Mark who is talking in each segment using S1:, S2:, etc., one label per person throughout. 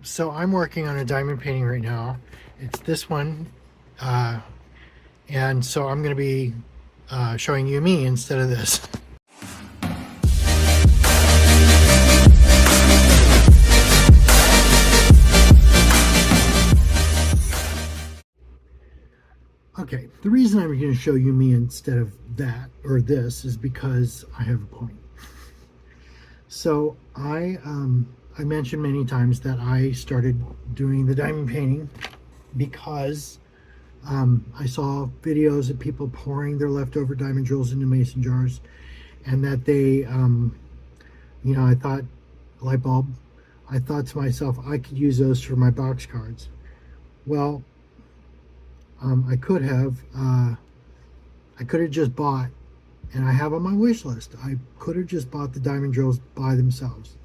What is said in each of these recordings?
S1: So I'm working on a diamond painting right now. It's this one, and so I'm going to be showing you me instead of this. Okay, the reason I'm going to show you me instead of that or this is because I have a point. So I mentioned many times that I started doing the diamond painting because I saw videos of people pouring their leftover diamond drills into mason jars, and that they, I thought, light bulb, I thought to myself, I could use those for my box cards. Well, I could have just bought, and I have on my wish list, I could have just bought the diamond drills by themselves.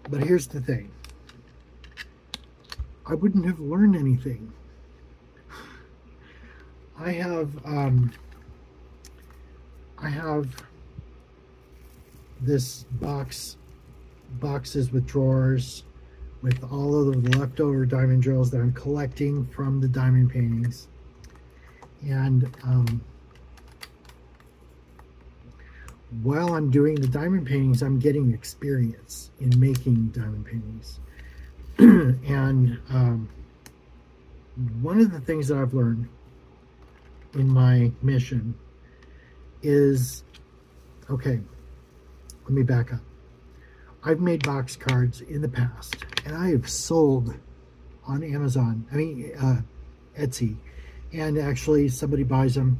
S1: But here's the thing. I wouldn't have learned anything. I have this boxes with drawers with all of the leftover diamond drills that I'm collecting from the diamond paintings. And while I'm doing the diamond paintings, I'm getting experience in making diamond paintings. And one of the things that I've learned in my mission is, okay, let me back up. I've made box cards in the past, and I have sold on Amazon, Etsy, and actually somebody buys them.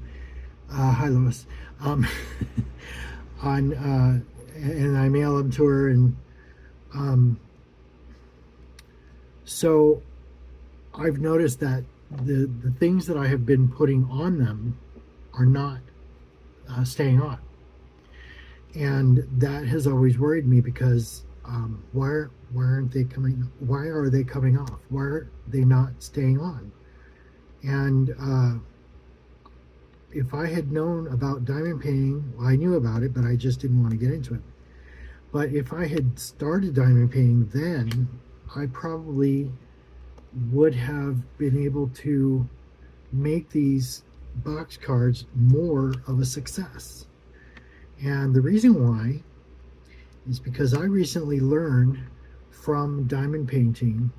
S1: Hi, Lois. And I mail them to her, and so I've noticed that the things that I have been putting on them are not staying on. And that has always worried me because why aren't they coming? Why are they coming off? Why are they not staying on? And if I had known about diamond painting, well, I knew about it, but I just didn't want to get into it. But if I had started diamond painting then, I probably would have been able to make these box cards more of a success. And the reason why is because I recently learned from diamond painting,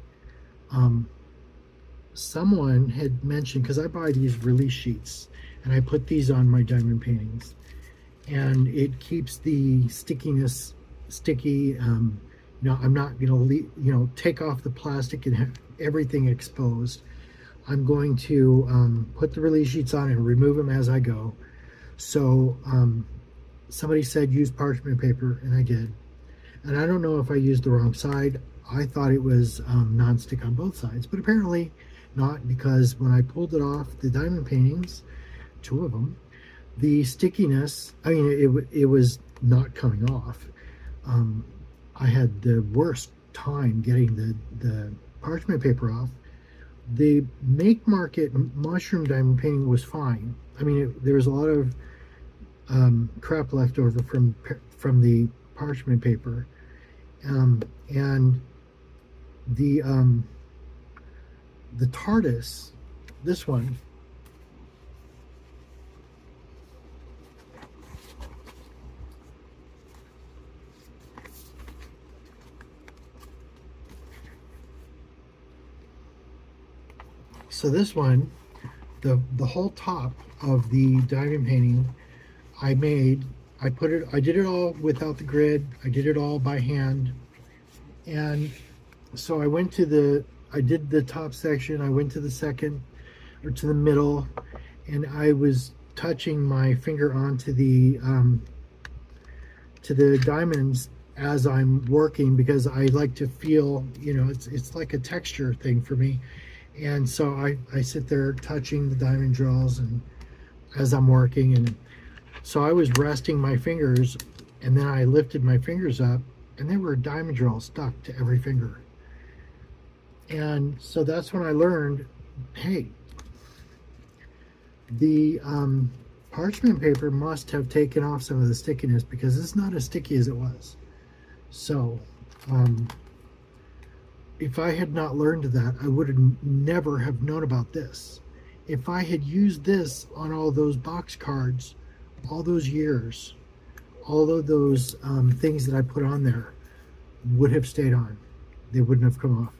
S1: someone had mentioned, because I buy these release sheets and I put these on my diamond paintings, and it keeps the stickiness sticky. I'm not going to take off the plastic and have everything exposed. I'm going to put the release sheets on and remove them as I go. So somebody said use parchment paper, and I did. And I don't know if I used the wrong side. I thought it was non-stick on both sides, but apparently not, because when I pulled it off the diamond paintings, 2 of them, the stickiness, it was not coming off. I had the worst time getting the parchment paper off. The Make Market mushroom diamond painting was fine. There was a lot of crap left over from the parchment paper, and the TARDIS, this one, so this one, the whole top of the diamond painting I did it all without the grid. I did it all by hand. And so I did the top section, I went to the second, or to the middle, and I was touching my finger onto the diamonds as I'm working, because I like to feel, it's like a texture thing for me. And so I sit there touching the diamond drills and as I'm working, and so I was resting my fingers, and then I lifted my fingers up, and there were diamond drills stuck to every finger. And so that's when I learned, hey, the parchment paper must have taken off some of the stickiness, because it's not as sticky as it was. So if I had not learned that, I would have never have known about this. If I had used this on all those box cards, all those years, all of those things that I put on there would have stayed on. They wouldn't have come off.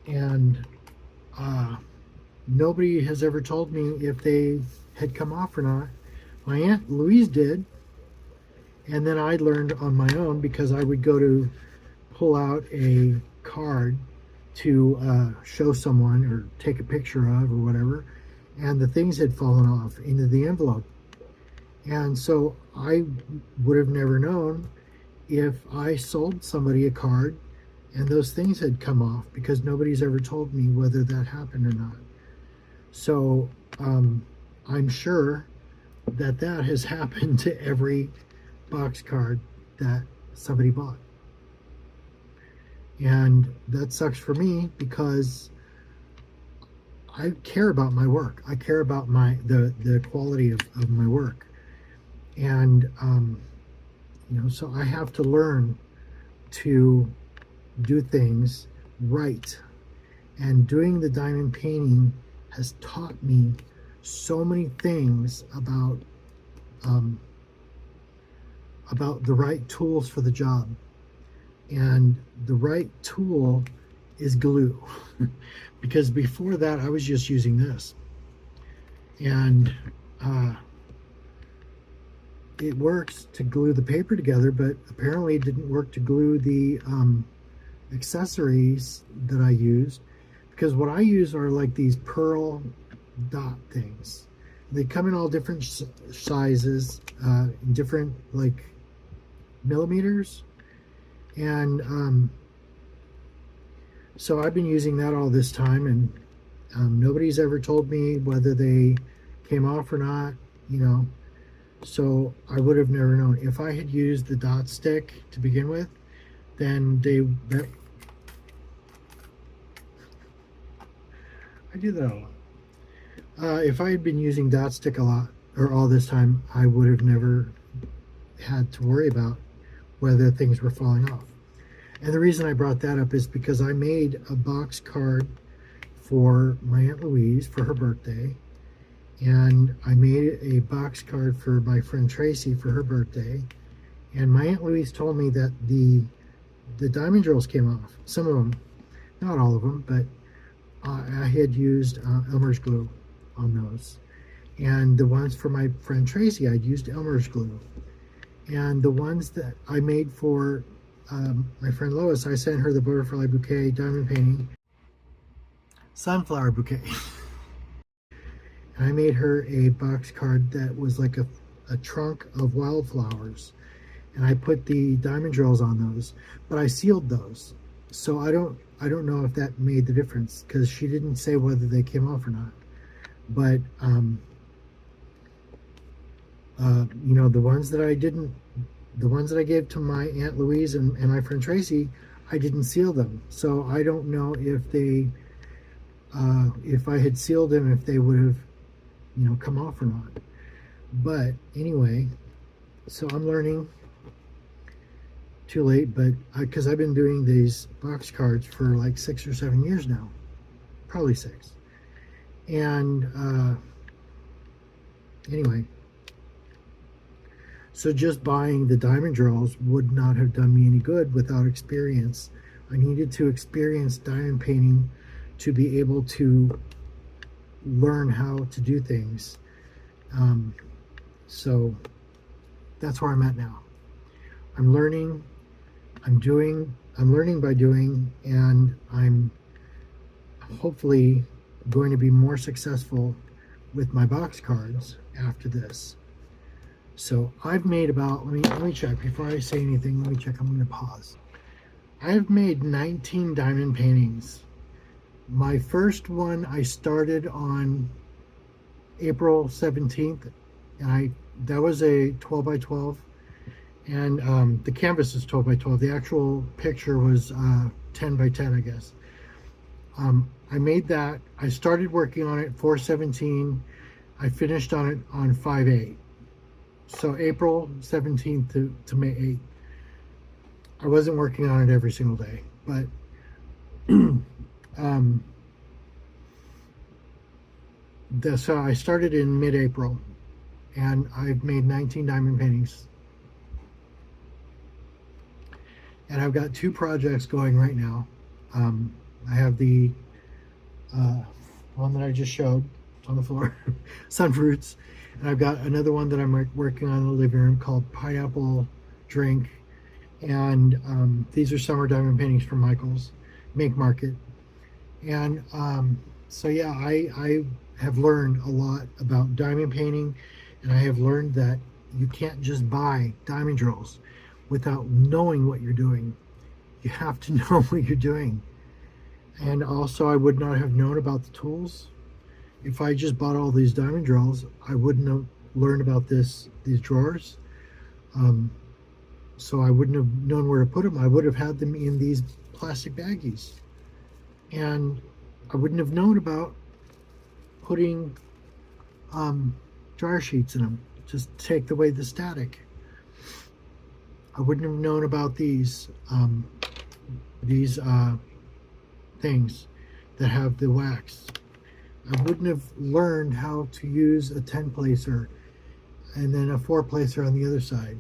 S1: And nobody has ever told me if they had come off or not. My Aunt Louise did. And then I learned on my own because I would go to pull out a card to show someone or take a picture of or whatever, and the things had fallen off into the envelope. And so I would have never known if I sold somebody a card and those things had come off, because nobody's ever told me whether that happened or not. So I'm sure that that has happened to every box card that somebody bought. And that sucks for me because I care about my work. I care about the quality of my work. And so I have to learn to do things right. And doing the diamond painting has taught me so many things about the right tools for the job. And the right tool is glue. Because before that, I was just using this. And it works to glue the paper together, but apparently it didn't work to glue the accessories that I used. Because what I use are like these pearl dot things. They come in all different sizes, different like millimeters. And so I've been using that all this time, and nobody's ever told me whether they came off or not, so I would have never known. If I had used the dot stick to begin with, then I do that a lot. If I had been using dot stick a lot, or all this time, I would have never had to worry about whether things were falling off. And the reason I brought that up is because I made a box card for my Aunt Louise for her birthday, and I made a box card for my friend Tracy for her birthday, and my Aunt Louise told me that the diamond drills came off. Some of them, not all of them, but I had used Elmer's glue on those. And the ones for my friend Tracy, I'd used Elmer's glue. And the ones that I made for my friend Lois, I sent her the butterfly bouquet diamond painting, sunflower bouquet. And I made her a box card that was like a trunk of wildflowers. And I put the diamond drills on those, but I sealed those. So I don't know if that made the difference, because she didn't say whether they came off or not. But the ones that I gave to my Aunt Louise and my friend Tracy, I didn't seal them. So I don't know if if I had sealed them, if they would have, come off or not. But anyway, so I'm learning. Too late, but because I've been doing these box cards for like 6 or 7 years now, probably 6. And anyway, so just buying the diamond drills would not have done me any good without experience. I needed to experience diamond painting to be able to learn how to do things. So that's where I'm at now. I'm learning. I'm learning by doing, and I'm hopefully going to be more successful with my box cards after this. So I've made about, let me check before I say anything. Let me check. I'm going to pause. I've made 19 diamond paintings. My first one I started on April 17th, and that was a 12 by 12. And the canvas is 12 by 12. The actual picture was 10 by 10, I guess. I made that. I started working on it 4/17. I finished on it on 5/8. So April 17th to May 8th. I wasn't working on it every single day, but um, so I started in mid-April, and I've made 19 diamond paintings, and I've got two projects going right now. I have the uh, one that I just showed on the floor, Sun Fruits, and I've got another one that I'm working on in the living room called Pineapple Drink, and these are summer diamond paintings from Michaels Make Market. And so yeah, I have learned a lot about diamond painting, and I have learned that you can't just buy diamond drills without knowing what you're doing. You have to know what you're doing. And also, I would not have known about the tools if I just bought all these diamond drills. I wouldn't have learned about these drawers. Um, so I wouldn't have known where to put them. I would have had them in these plastic baggies, and I wouldn't have known about putting dryer sheets in them. Just take away the static. I wouldn't have known about these things that have the wax. I wouldn't have learned how to use a 10 placer and then a 4 placer on the other side.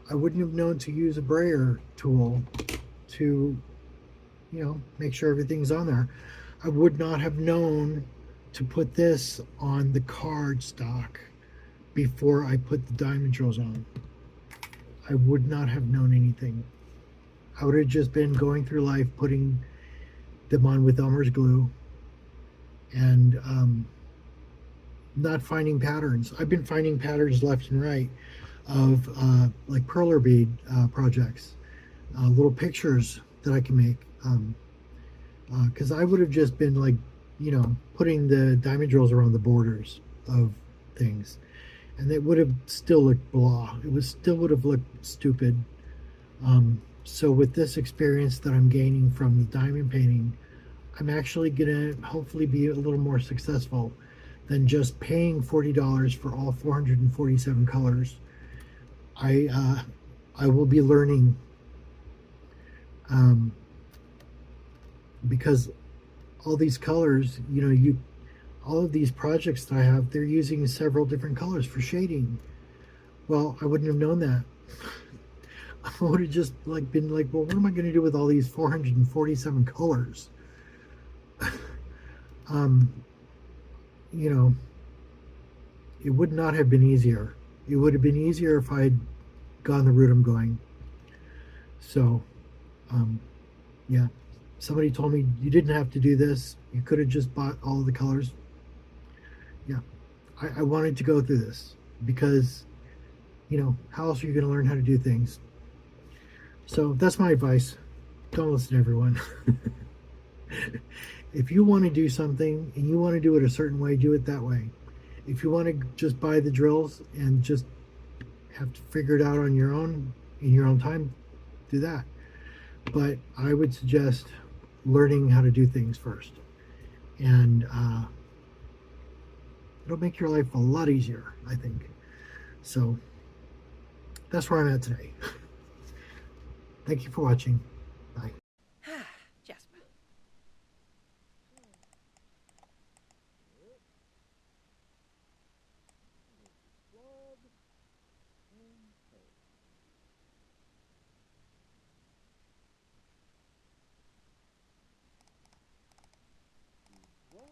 S1: I wouldn't have known to use a brayer tool to, make sure everything's on there. I would not have known to put this on the card stock before I put the diamond drills on. I would not have known anything. I would have just been going through life putting them on with Elmer's glue and not finding patterns. I've been finding patterns left and right of like perler bead projects, little pictures that I can make. Because I would have just been like, putting the diamond drills around the borders of things, and it would have still looked blah. Still would have looked stupid. So with this experience that I'm gaining from the diamond painting, I'm actually gonna hopefully be a little more successful than just paying $40 for all 447 colors. I will be learning, because all these colors, all of these projects that I have, they're using several different colors for shading. Well, I wouldn't have known that. I would have just been like, well, what am I going to do with all these 447 colors? It would not have been easier. It would have been easier if I'd gone the route I'm going. So, yeah. Somebody told me you didn't have to do this. You could have just bought all of the colors. Yeah. I wanted to go through this because, how else are you going to learn how to do things? So that's my advice. Don't listen to everyone. If you want to do something and you want to do it a certain way, do it that way. If you want to just buy the drills and just have to figure it out on your own, in your own time, do that. But I would suggest learning how to do things first. And it'll make your life a lot easier, I think. So that's where I'm at today. Thank you for watching. Bye.
S2: Jasper.
S3: Well,